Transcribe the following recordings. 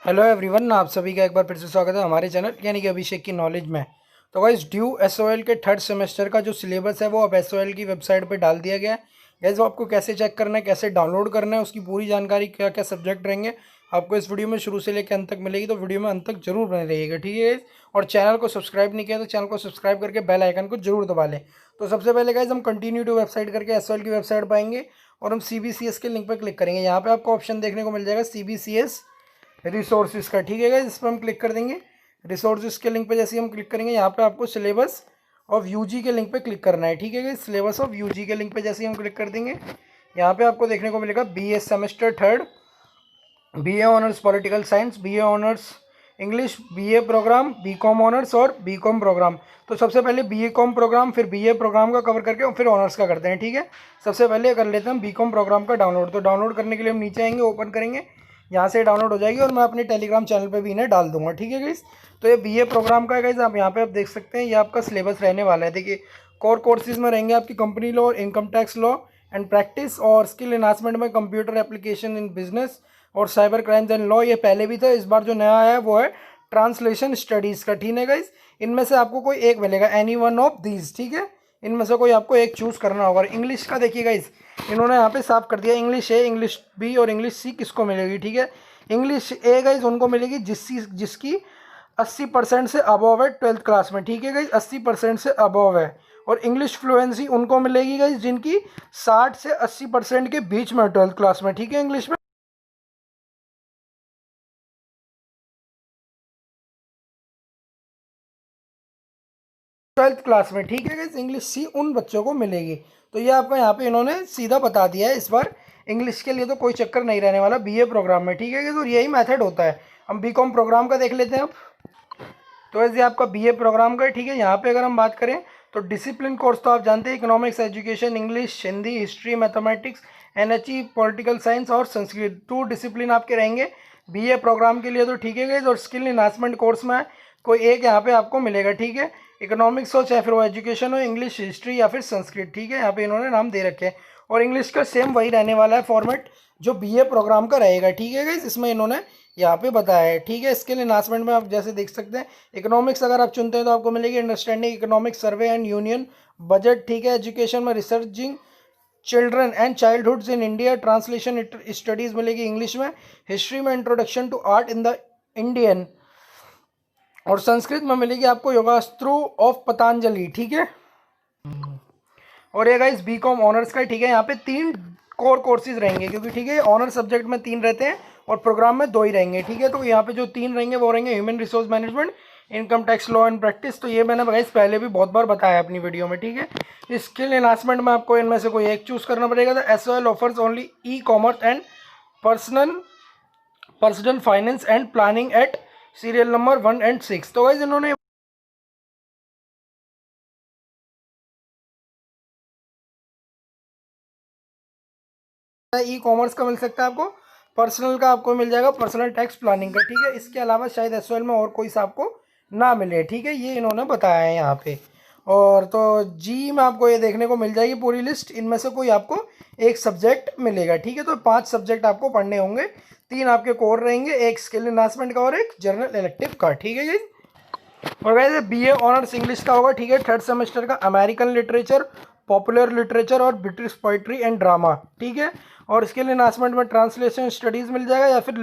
Hello everyone, आप सभी का एक बार फिर से स्वागत है हमारे चैनल यानी कि अभिषेक की नॉलेज में। तो गाइस, ड्यू एसओएल के थर्ड सेमेस्टर का जो सिलेबस है वो अब एसओएल की वेबसाइट पे डाल दिया गया है। गाइस, वो आपको कैसे चेक करना है, कैसे डाउनलोड करना है, उसकी पूरी जानकारी, क्या क्या सब्जेक्ट रहेंगे, आपको इस वीडियो में शुरू से लेकर अंत तक मिलेगी। तो वीडियो में अंत तक जरूर बने रहिएगा, ठीक है गाइस। और चैनल को सब्सक्राइब नहीं किया तो चैनल को सब्सक्राइब करके बेल आइकन को जरूर दबा लें। तो सबसे पहले गाइस, हम कंटिन्यू टू वेबसाइट करके एसओएल की वेबसाइट पाएंगे और हम सीबीसीएस के लिंक पर क्लिक करेंगे। यहाँ पे आपको ऑप्शन देखने को मिल जाएगा सीबीसीएस रिसोर्सेज का, ठीक है गाइस। इस पर हम क्लिक कर देंगे। रिसोर्सेज के लिंक पे जैसे ही हम क्लिक करेंगे, यहाँ पे आपको सिलेबस ऑफ यूजी के लिंक पे क्लिक करना है, ठीक है गाइस। सिलेबस ऑफ यूजी के लिंक पे जैसे ही हम क्लिक कर देंगे, यहाँ पे आपको देखने को मिलेगा BA semester third, BA honours political science, BA honours English, BA programme, BCom honours और बीकॉम प्रोग्राम। तो सबसे पहले बीए कॉम प्रोग्राम, फिर बीए प्रोग्राम का कवर करके और फिर ऑनर्स का करते हैं, ठीक है। सबसे पहले कर लेते हैं हम बीकॉम प्रोग्राम का डाउनलोड। तो डाउनलोड करने के लिए हम नीचे आएंगे, ओपन करेंगे, यहाँ से डाउनलोड हो जाएगी और मैं अपने टेलीग्राम चैनल पे भी इन्हें डाल दूंगा, ठीक है गाइस। तो ये बीए प्रोग्राम का है गाइस, आप यहाँ पे आप देख सकते हैं, ये आपका सिलेबस रहने वाला है। देखिए, कोर कोर्सेज में रहेंगे आपकी company law, income tax law and practice, और स्किल एनहांसमेंट में कंप्यूटर एप्लीकेशन इन बिजनेस और साइबर क्राइम्स एंड लॉ। ये पहले भी था, इस बार जो नया है वो है ट्रांसलेशन स्टडीज़ का, ठीक है गाइस। इनमें से आपको कोई एक मिलेगा, एनी वन ऑफ दीज, ठीक है। इनमें से कोई आपको एक चूज़ करना होगा। इंग्लिश का देखिए गाइस, इन्होंने यहाँ पे साफ कर दिया, इंग्लिश ए, इंग्लिश बी और इंग्लिश सी किसको मिलेगी, ठीक है। इंग्लिश ए गाइस उनको मिलेगी जिसकी 80% से अबव है 12th क्लास में, ठीक है गाइस। 80% से अबव है। और इंग्लिश फ्लुएंसी उनको मिलेगी गाइस जिनकी 60 से 80% के बीच में 12th क्लास में, ठीक है। इंग्लिश में 12th क्लास में, ठीक है गाइस। इंग्लिश सी उन बच्चों को मिलेगी। तो ये आपको यहाँ पे इन्होंने सीधा बता दिया है। इस बार इंग्लिश के लिए तो कोई चक्कर नहीं रहने वाला बीए प्रोग्राम में, ठीक है गाइस। और यही मेथड होता है। हम बीकॉम प्रोग्राम का देख लेते हैं अब। तो ऐसे आपका बीए प्रोग्राम का, ठीक है। यहाँ पे अगर हम बात करें तो डिसिप्लिन कोर्स तो आप जानते हैं, economics, education, English, Hindi, history, mathematics, NHE, political science और संस्कृत, 2 डिसिप्लिन आपके रहेंगे बीए प्रोग्राम के लिए, तो ठीक है गाइस। और स्किल इन्हांसमेंट कोर्स में कोई एक यहाँ पे आपको मिलेगा, ठीक है। इकोनॉमिक्स हो, चाहे फिर वो एजुकेशन हो, इंग्लिश, हिस्ट्री या फिर संस्कृत, ठीक है। यहाँ पे इन्होंने नाम दे रखे हैं। और इंग्लिश का सेम वही रहने वाला है फॉर्मेट जो बीए प्रोग्राम का रहेगा, ठीक है गाइस। इसमें इन्होंने यहाँ पे बताया है, ठीक है। स्किल इन्हांसमेंट में आप जैसे देख सकते हैं, इकोनॉमिक्स अगर आप चुनते हैं तो आपको मिलेगी understanding economics, survey and union budget, ठीक है। एजुकेशन में researching children and childhoods in India, translation studies मिलेगी इंग्लिश में। हिस्ट्री में introduction to art in the Indian, और संस्कृत में मिलेगी आपको योगास्त्रु ऑफ पतंजलि, ठीक है। और ये गाइस बीकॉम ऑनर्स का, ठीक है। यहाँ पे 3 कोर कोर्सेज रहेंगे क्योंकि, ठीक है, ऑनर सब्जेक्ट में 3 रहते हैं और प्रोग्राम में 2 ही रहेंगे, ठीक है। तो यहाँ पे जो 3 रहेंगे वो रहेंगे human resource management, income tax law and practice. तो ये मैंने गाइस पहले भी बहुत बार बताया अपनी वीडियो में, ठीक है। स्किल एनहांसमेंट में आपको इनमें से कोई एक चूज करना पड़ेगा। तो SOL offers only e commerce and personal personal finance and planning at serial number 1 and 6। तो गाइस इन्होंने ई कॉमर्स का मिल सकता है आपको, पर्सनल का आपको मिल जाएगा पर्सनल टैक्स प्लानिंग का, ठीक है। इसके अलावा शायद एसओएल में और कोई सा आपको ना मिले, ठीक है। ये इन्होंने बताया है यहाँ पे। और तो जी में आपको ये देखने को मिल जाएगी पूरी लिस्ट, इनमें से कोई आपको एक सब्जेक्ट मिलेगा, ठीक है। तो 5 सब्जेक्ट आपको पढ़ने होंगे, 3 आपके कोर रहेंगे, एक स्किल इन्हांसमेंट का और एक जनरल इलेक्टिव का, ठीक है। और वैसे बीए ऑनर्स इंग्लिश का होगा, ठीक है। थर्ड सेमेस्टर का अमेरिकन लिटरेचर, पॉपुलर लिटरेचर और ब्रिटिश पोइट्री एंड ड्रामा, ठीक है। और स्किल इन्हांसमेंट में ट्रांसलेशन स्टडीज मिल जाएगा या फिर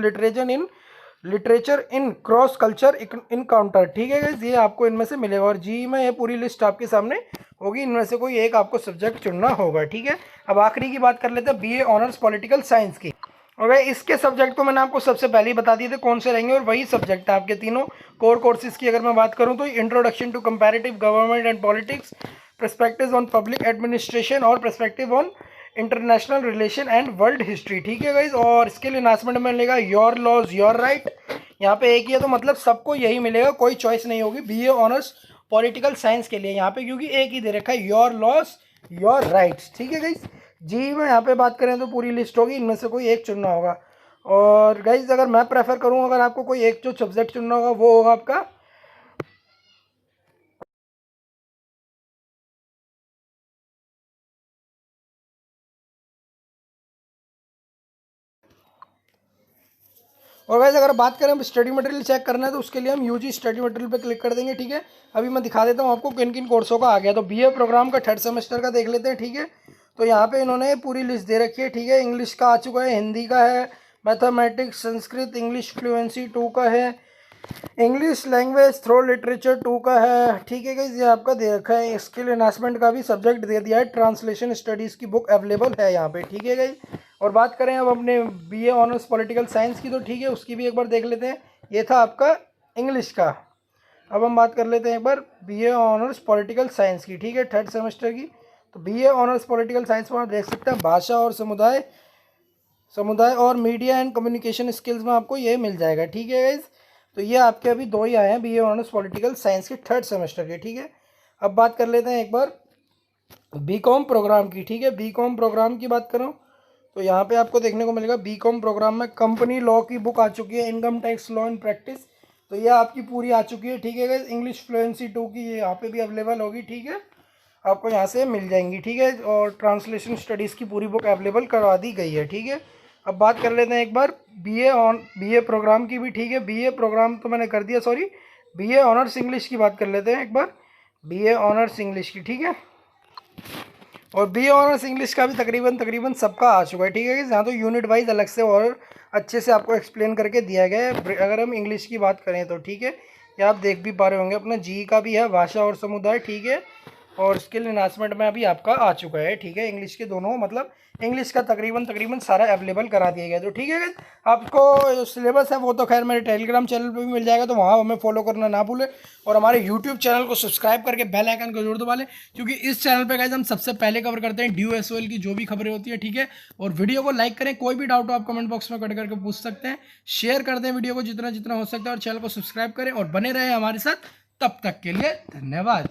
literature in cross culture encounter, ठीक है गाइस। ये आपको इनमें से मिलेगा। और जी में ये पूरी लिस्ट आपके सामने होगी, इनमें से कोई एक आपको सब्जेक्ट चुनना होगा, ठीक है। अब आखिरी की बात कर लेते हैं बीए ऑनर्स पॉलिटिकल साइंस की। और भाई इसके सब्जेक्ट तो मैंने आपको सबसे पहले ही बता दिए थे कौन से रहेंगे, और वही सब्जेक्ट है आपके तीनों कोर कोर्सेज की। अगर मैं बात करूं तो introduction to comparative government and politics, perspectives on public administration और perspective on international relation and world history, ठीक है गाइज। और स्किल इन्हांसमेंट में मिलेगा योर लॉज योर राइट, यहाँ पे एक ही है तो मतलब सबको यही मिलेगा, कोई चॉइस नहीं होगी बीए ऑनर्स पॉलिटिकल साइंस के लिए यहाँ पे, क्योंकि एक ही दे रखा है योर लॉस योर राइट्स, ठीक है गाइज। जी में यहाँ पे बात करें तो पूरी लिस्ट होगी, इनमें से कोई एक चुनना होगा। और गाइज अगर मैं प्रेफर करूँ, अगर आपको कोई एक जो सब्जेक्ट चुनना होगा वो होगा आपका और वैसे अगर बात करें स्टडी मटेरियल चेक करना है तो उसके लिए हम यूजी स्टडी मटेरियल पे क्लिक कर देंगे, ठीक है। अभी मैं दिखा देता हूँ आपको किन किन कोर्सों का आ गया। तो बीए प्रोग्राम का 3rd सेमेस्टर का देख लेते हैं, ठीक है। तो यहाँ पे इन्होंने पूरी लिस्ट दे रखी है, ठीक है। इंग्लिश का आ चुका है, हिंदी का है, मैथमेटिक्स, संस्कृत, इंग्लिश फ्लुएंसी 2 का है, इंग्लिश लैंग्वेज थ्रो लिटरेचर 2 का है, ठीक है गाइस। ये आपका दे रखा है। स्किल एनहांसमेंट का भी सब्जेक्ट दे दिया है, ट्रांसलेशन स्टडीज़ की बुक अवेलेबल है यहाँ पे, ठीक है गाइस। और बात करें अब अपने बीए ऑनर्स पॉलिटिकल साइंस की, तो ठीक है उसकी भी एक बार देख लेते हैं। ये था आपका इंग्लिश का। अब हम बात कर लेते हैं एक बार बीए ऑनर्स पॉलिटिकल साइंस की, ठीक है, 3rd सेमेस्टर की। तो बीए ऑनर्स पॉलिटिकल साइंस में आप देख सकते हैं भाषा और समुदाय और मीडिया एंड कम्युनिकेशन स्किल्स में आपको ये मिल जाएगा, ठीक है गाइज। तो ये आपके अभी 2 ही आए हैं बीए ऑनर्स पॉलिटिकल साइंस के 3rd सेमेस्टर के, ठीक है। अब बात कर लेते हैं एक बार बीकॉम प्रोग्राम की, ठीक है। बीकॉम प्रोग्राम की बात करूँ तो यहाँ पे आपको देखने को मिलेगा बीकॉम प्रोग्राम में कंपनी लॉ की बुक आ चुकी है, income tax law in practice, तो ये आपकी पूरी आ चुकी है, ठीक है गाइज। इंग्लिश फ्लुएंसी 2 की ये यहाँ पे भी अवेलेबल होगी, ठीक है, आपको यहाँ से मिल जाएंगी, ठीक है। और ट्रांसलेशन स्टडीज़ की पूरी बुक अवेलेबल करवा दी गई है, ठीक है। अब बात कर लेते हैं एक बार बीए प्रोग्राम की भी, ठीक है। बीए प्रोग्राम तो मैंने कर दिया, सॉरी, बीए ऑनर्स इंग्लिश की बात कर लेते हैं एक बार, बीए ऑनर्स इंग्लिश की, ठीक है। और बीए ऑनर्स इंग्लिश का भी तकरीबन सबका आ चुका है, ठीक है। यहाँ तो यूनिट वाइज अलग से और अच्छे से आपको एक्सप्लेन करके दिया गया है। अगर हम इंग्लिश की बात करें तो ठीक है, ये आप देख भी पा रहे होंगे, अपना जी का भी है, भाषा और समुदाय, ठीक है। और स्किल एनहांसमेंट में अभी आपका आ चुका है, ठीक है। इंग्लिश के दोनों, मतलब इंग्लिश का तकरीबन सारा अवेलेबल करा दिया गया। तो ठीक है, आपको जो सिलेबस है वो तो खैर मेरे टेलीग्राम चैनल पे भी मिल जाएगा, तो वहाँ हमें फॉलो करना ना भूलें। और हमारे यूट्यूब चैनल को सब्सक्राइब करके बेल आइकन को जरूर दबा लें, क्योंकि इस चैनल पे गाइस हम सबसे पहले कवर करते हैं ड्यू एसओएल की जो भी खबरें होती है, ठीक है। और वीडियो को लाइक करें, कोई भी डाउट हो आप कमेंट बॉक्स में कट करके पूछ सकते हैं। शेयर कर दें वीडियो को जितना जितना हो सकता है, और चैनल को सब्सक्राइब करें और बने रहें हमारे साथ। तब तक के लिए धन्यवाद।